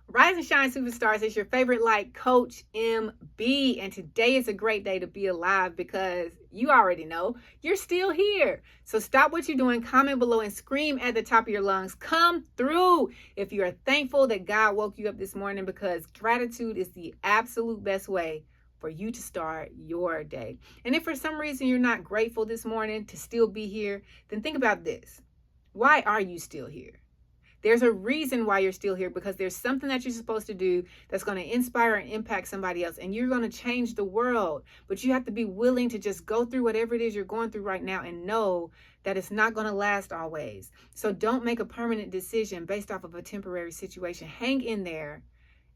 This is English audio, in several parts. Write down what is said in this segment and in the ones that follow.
Rise and shine, superstars. It's your favorite light coach, MB. And today is a great day to be alive because you already know you're still here. So stop what you're doing, comment below, and scream at the top of your lungs. Come through if you are thankful that God woke you up this morning, because gratitude is the absolute best way for you to start your day. And if for some reason you're not grateful this morning to still be here, then think about this. Why are you still here? There's a reason why you're still here, because there's something that you're supposed to do that's going to inspire and impact somebody else, and you're going to change the world. But you have to be willing to just go through whatever it is you're going through right now and know that it's not going to last always. So don't make a permanent decision based off of a temporary situation. Hang in there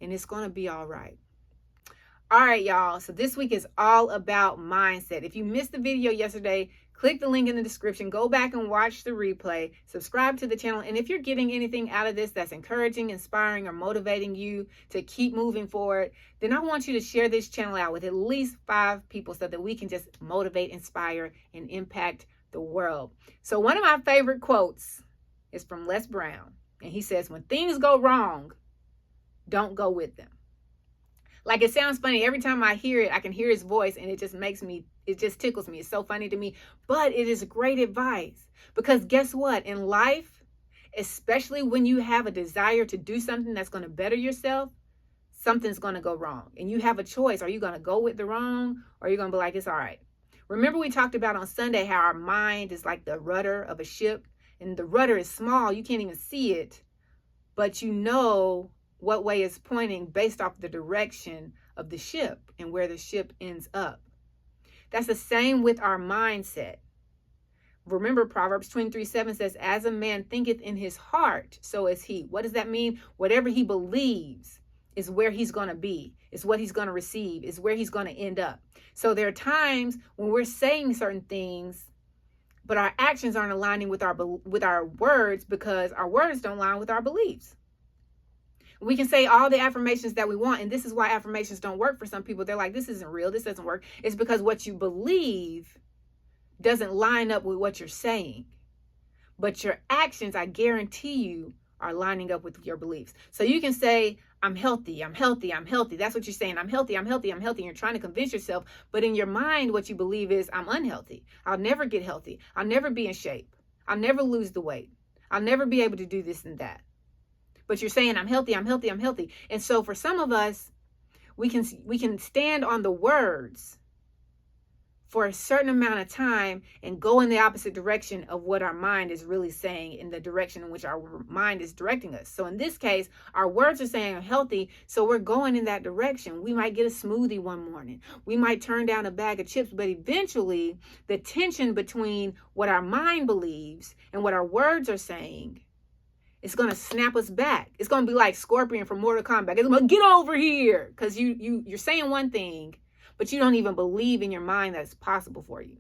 and it's going to be all right. All right, y'all. So this week is all about mindset. If you missed the video yesterday, click the link in the description. Go back and watch the replay. Subscribe to the channel. And if you're getting anything out of this that's encouraging, inspiring, or motivating you to keep moving forward, then I want you to share this channel out with at least 5 people so that we can just motivate, inspire, and impact the world. So one of my favorite quotes is from Les Brown. And he says, when things go wrong, don't go with them. Like, it sounds funny. Every time I hear it, I can hear his voice and it just tickles me. It's so funny to me. But it is great advice, because guess what? In life, especially when you have a desire to do something that's going to better yourself, something's going to go wrong. And you have a choice. Are you going to go with the wrong, or are you going to be like, it's all right? Remember, we talked about on Sunday how our mind is like the rudder of a ship, and the rudder is small. You can't even see it, but you know what way it's pointing based off the direction of the ship and where the ship ends up. That's the same with our mindset. Remember, Proverbs 23:7 says, as a man thinketh in his heart, so is he. What does that mean? Whatever he believes is where he's going to be, is what he's going to receive, is where he's going to end up. So there are times when we're saying certain things, but our actions aren't aligning with our words, because our words don't align with our beliefs. We can say all the affirmations that we want, and this is why affirmations don't work for some people. They're like, this isn't real, this doesn't work. It's because what you believe doesn't line up with what you're saying. But your actions, I guarantee you, are lining up with your beliefs. So you can say, I'm healthy, I'm healthy, I'm healthy. That's what you're saying. I'm healthy, I'm healthy, I'm healthy. And you're trying to convince yourself. But in your mind, what you believe is, I'm unhealthy. I'll never get healthy. I'll never be in shape. I'll never lose the weight. I'll never be able to do this and that. But you're saying, I'm healthy, I'm healthy, I'm healthy. And so for some of us, we can stand on the words for a certain amount of time and go in the opposite direction of what our mind is really saying, in the direction in which our mind is directing us. So in this case, our words are saying I'm healthy, so we're going in that direction. We might get a smoothie one morning. We might turn down a bag of chips, but eventually the tension between what our mind believes and what our words are saying, it's going to snap us back. It's going to be like Scorpion from Mortal Kombat. It's going to get over here, because you're saying one thing, but you don't even believe in your mind that it's possible for you.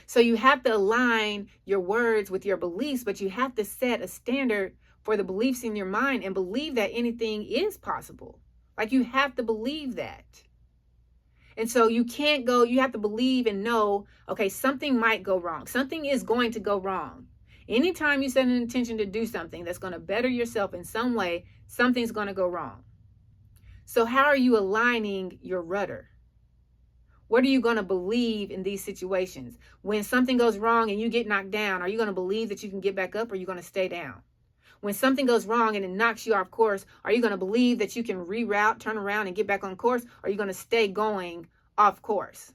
So you have to align your words with your beliefs, but you have to set a standard for the beliefs in your mind and believe that anything is possible. Like, you have to believe that. And so you have to believe and know, okay, something might go wrong. Something is going to go wrong. Anytime you set an intention to do something that's going to better yourself in some way, something's going to go wrong. So how are you aligning your rudder? What are you going to believe in these situations? When something goes wrong and you get knocked down, are you going to believe that you can get back up, or are you going to stay down? When something goes wrong and it knocks you off course, are you going to believe that you can reroute, turn around, and get back on course? Or are you going to stay going off course?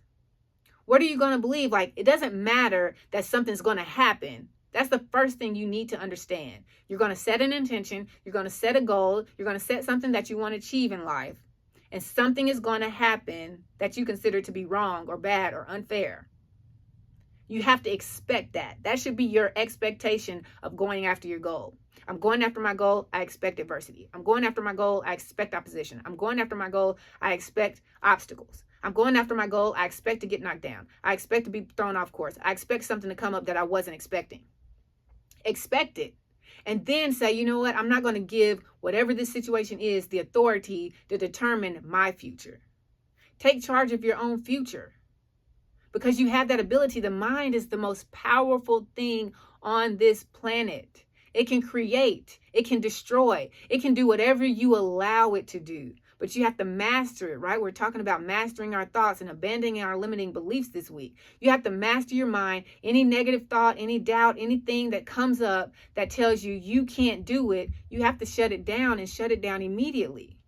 What are you going to believe? Like, it doesn't matter that something's going to happen. That's the first thing you need to understand. You're going to set an intention. You're going to set a goal. You're going to set something that you want to achieve in life. And something is going to happen that you consider to be wrong or bad or unfair. You have to expect that. That should be your expectation of going after your goal. I'm going after my goal. I expect adversity. I'm going after my goal. I expect opposition. I'm going after my goal. I expect obstacles. I'm going after my goal. I expect to get knocked down. I expect to be thrown off course. I expect something to come up that I wasn't expecting. Expect it. And then say, you know what? I'm not going to give whatever this situation is the authority to determine my future. Take charge of your own future, because you have that ability. The mind is the most powerful thing on this planet. It can create. It can destroy. It can do whatever you allow it to do. But you have to master it, right? We're talking about mastering our thoughts and abandoning our limiting beliefs this week. You have to master your mind. Any negative thought, any doubt, anything that comes up that tells you you can't do it, you have to shut it down and shut it down immediately.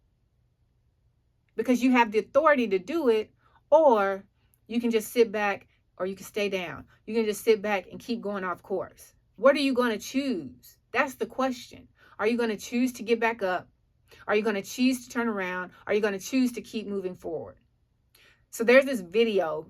Because you have the authority to do it, or you can just sit back, or you can stay down. You can just sit back and keep going off course. What are you going to choose? That's the question. Are you going to choose to get back up? Are you going to choose to turn around? Are you going to choose to keep moving forward? So there's this video,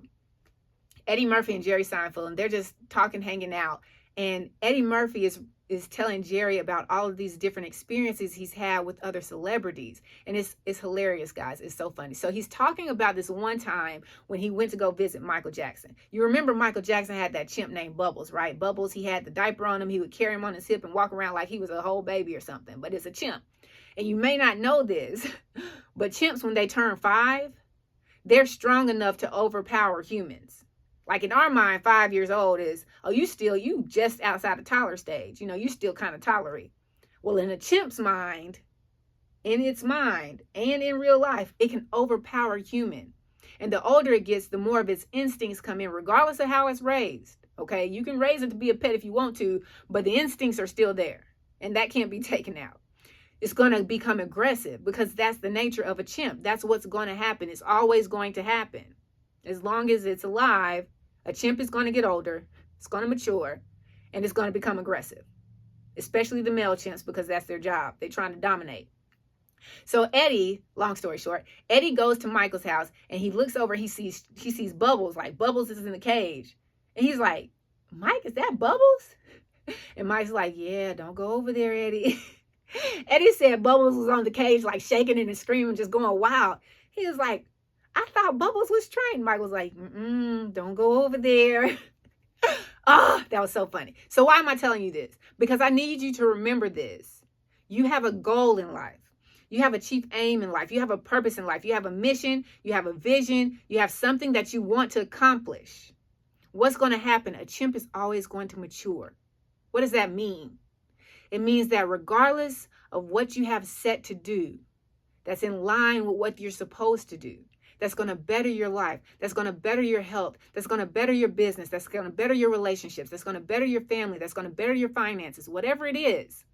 Eddie Murphy and Jerry Seinfeld, and they're just talking, hanging out. And Eddie Murphy is telling Jerry about all of these different experiences he's had with other celebrities. And it's hilarious, guys. It's so funny. So he's talking about this one time when he went to go visit Michael Jackson. You remember Michael Jackson had that chimp named Bubbles, right? Bubbles, he had the diaper on him. He would carry him on his hip and walk around like he was a whole baby or something. But it's a chimp. And you may not know this, but chimps, when they turn 5, they're strong enough to overpower humans. Like in our mind, 5 years old is, oh, you just outside the toddler stage. You know, you still kind of tolerate. Well, in a chimp's mind, in its mind, and in real life, it can overpower human. And the older it gets, the more of its instincts come in, regardless of how it's raised. Okay, you can raise it to be a pet if you want to, but the instincts are still there. And that can't be taken out. It's going to become aggressive because that's the nature of a chimp. That's what's going to happen. It's always going to happen. As long as it's alive, a chimp is going to get older, it's going to mature, and it's going to become aggressive, especially the male chimps, because that's their job. They're trying to dominate. So Eddie, long story short, Eddie goes to Michael's house and he looks over, he sees Bubbles, like Bubbles is in the cage. And he's like, Mike, is that Bubbles? And Mike's like, yeah, don't go over there, Eddie. Eddie said Bubbles was on the cage, like shaking and screaming, just going wild. He was like, I thought Bubbles was trained. Mike was like, don't go over there. That was so funny. So why am I telling you this? Because I need you to remember this. You have a goal in life. You have a chief aim in life. You have a purpose in life. You have a mission. You have a vision. You have something that you want to accomplish. What's going to happen? A chimp is always going to mature. What does that mean? It means that regardless of what you have set to do, that's in line with what you're supposed to do, that's going to better your life, that's going to better your health, that's going to better your business, that's going to better your relationships, that's going to better your family, that's going to better your finances, whatever it is,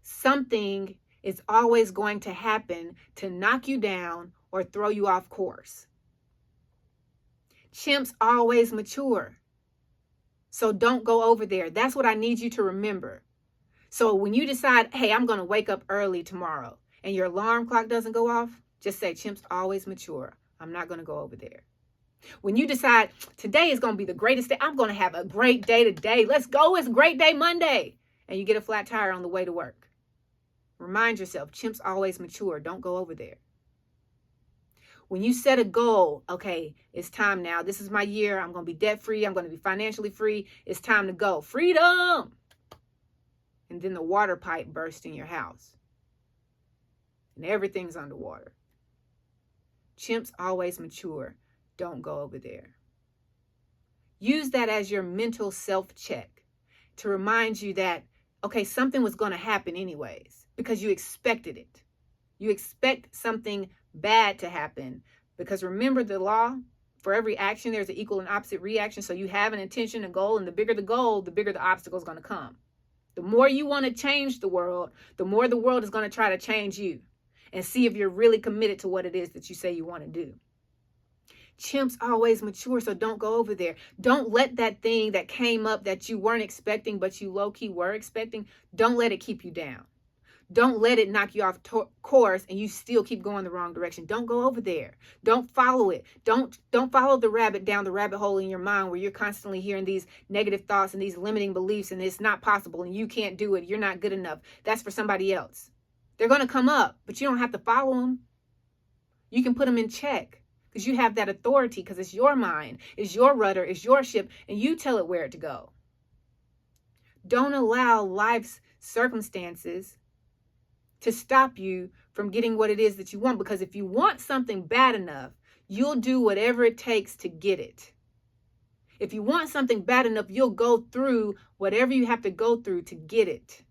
something is always going to happen to knock you down or throw you off course. Chimps always mature. So don't go over there. That's what I need you to remember. So when you decide, hey, I'm going to wake up early tomorrow and your alarm clock doesn't go off, just say, chimps always mature. I'm not going to go over there. When you decide today is going to be the greatest day, I'm going to have a great day today. Let's go. It's a great day Monday. And you get a flat tire on the way to work. Remind yourself, chimps always mature. Don't go over there. When you set a goal, okay, it's time now. This is my year. I'm going to be debt free. I'm going to be financially free. It's time to go. Freedom. And then the water pipe bursts in your house. And everything's underwater. Chimps always mature. Don't go over there. Use that as your mental self-check to remind you that, okay, something was going to happen anyways because you expected it. You expect something bad to happen because remember the law, for every action, there's an equal and opposite reaction. So you have an intention, a goal, and the bigger the goal, the bigger the obstacle is going to come. The more you want to change the world, the more the world is going to try to change you and see if you're really committed to what it is that you say you want to do. Chimps always mature, so don't go over there. Don't let that thing that came up that you weren't expecting, but you low-key were expecting, don't let it keep you down. Don't let it knock you off course and you still keep going the wrong direction. Don't go over there. Don't follow it. Don't follow the rabbit down the rabbit hole in your mind where you're constantly hearing these negative thoughts and these limiting beliefs and it's not possible and you can't do it. You're not good enough. That's for somebody else. They're going to come up, but you don't have to follow them. You can put them in check because you have that authority because it's your mind, it's your rudder, it's your ship, and you tell it where to go. Don't allow life's circumstances to stop you from getting what it is that you want. Because if you want something bad enough, you'll do whatever it takes to get it. If you want something bad enough, you'll go through whatever you have to go through to get it.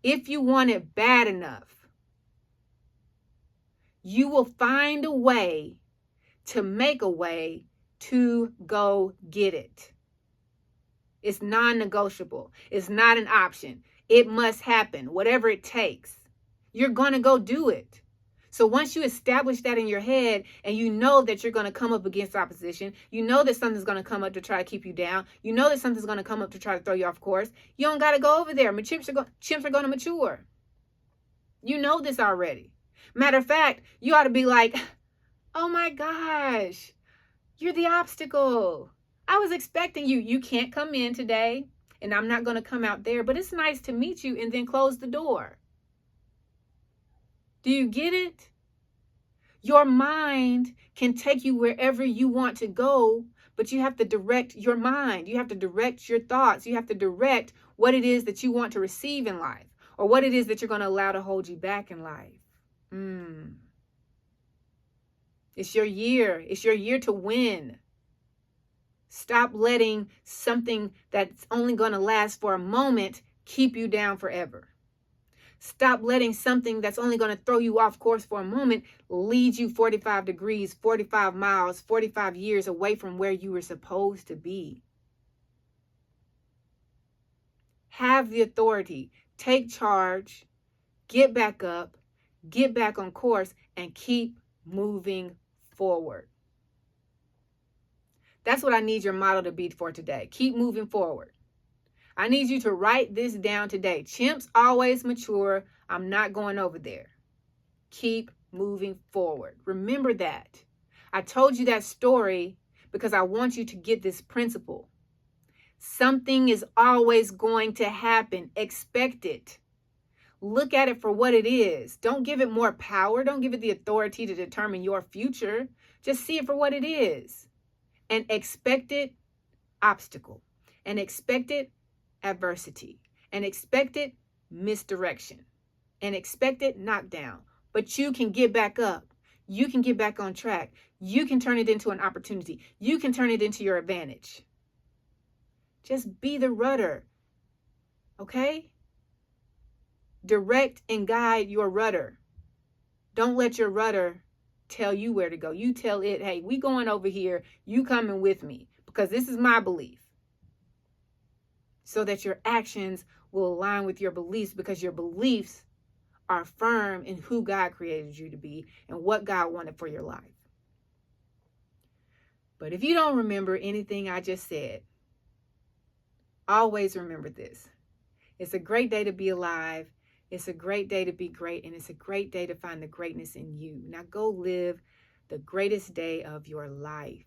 If you want it bad enough, you will find a way to make a way to go get it. It's non-negotiable. It's not an option. It must happen, whatever it takes. You're going to go do it. So once you establish that in your head and you know that you're going to come up against opposition, you know that something's going to come up to try to keep you down, you know that something's going to come up to try to throw you off course, you don't got to go over there. Chimps are going to mature. You know this already. Matter of fact, you ought to be like, oh my gosh, you're the obstacle. I was expecting you. You can't come in today, and I'm not going to come out there, but it's nice to meet you, and then close the door. Do you get it? Your mind can take you wherever you want to go, but you have to direct your mind. You have to direct your thoughts. You have to direct what it is that you want to receive in life, or what it is that you're going to allow to hold you back in life. It's your year. It's your year to win. Stop letting something that's only going to last for a moment keep you down forever. Stop letting something that's only going to throw you off course for a moment lead you 45 degrees, 45 miles, 45 years away from where you were supposed to be. Have the authority. Take charge. Get back up. Get back on course and keep moving forward. That's what I need your motto to be for today. Keep moving forward. I need you to write this down today. Chimps always mature. I'm not going over there. Keep moving forward. Remember that. I told you that story because I want you to get this principle. Something is always going to happen. Expect it. Look at it for what it is. Don't give it more power. Don't give it the authority to determine your future. Just see it for what it is. An expected obstacle, an expected adversity, an expected misdirection, an expected knockdown. But you can get back up. You can get back on track. You can turn it into an opportunity. You can turn it into your advantage. Just be the rudder, okay? Direct and guide your rudder. Don't let your rudder tell you where to go. You tell it, hey, we going over here. You coming with me because this is my belief. So that your actions will align with your beliefs, because your beliefs are firm in who God created you to be and what God wanted for your life. But if you don't remember anything I just said, always remember this. It's a great day to be alive. It's a great day to be great, and it's a great day to find the greatness in you. Now go live the greatest day of your life.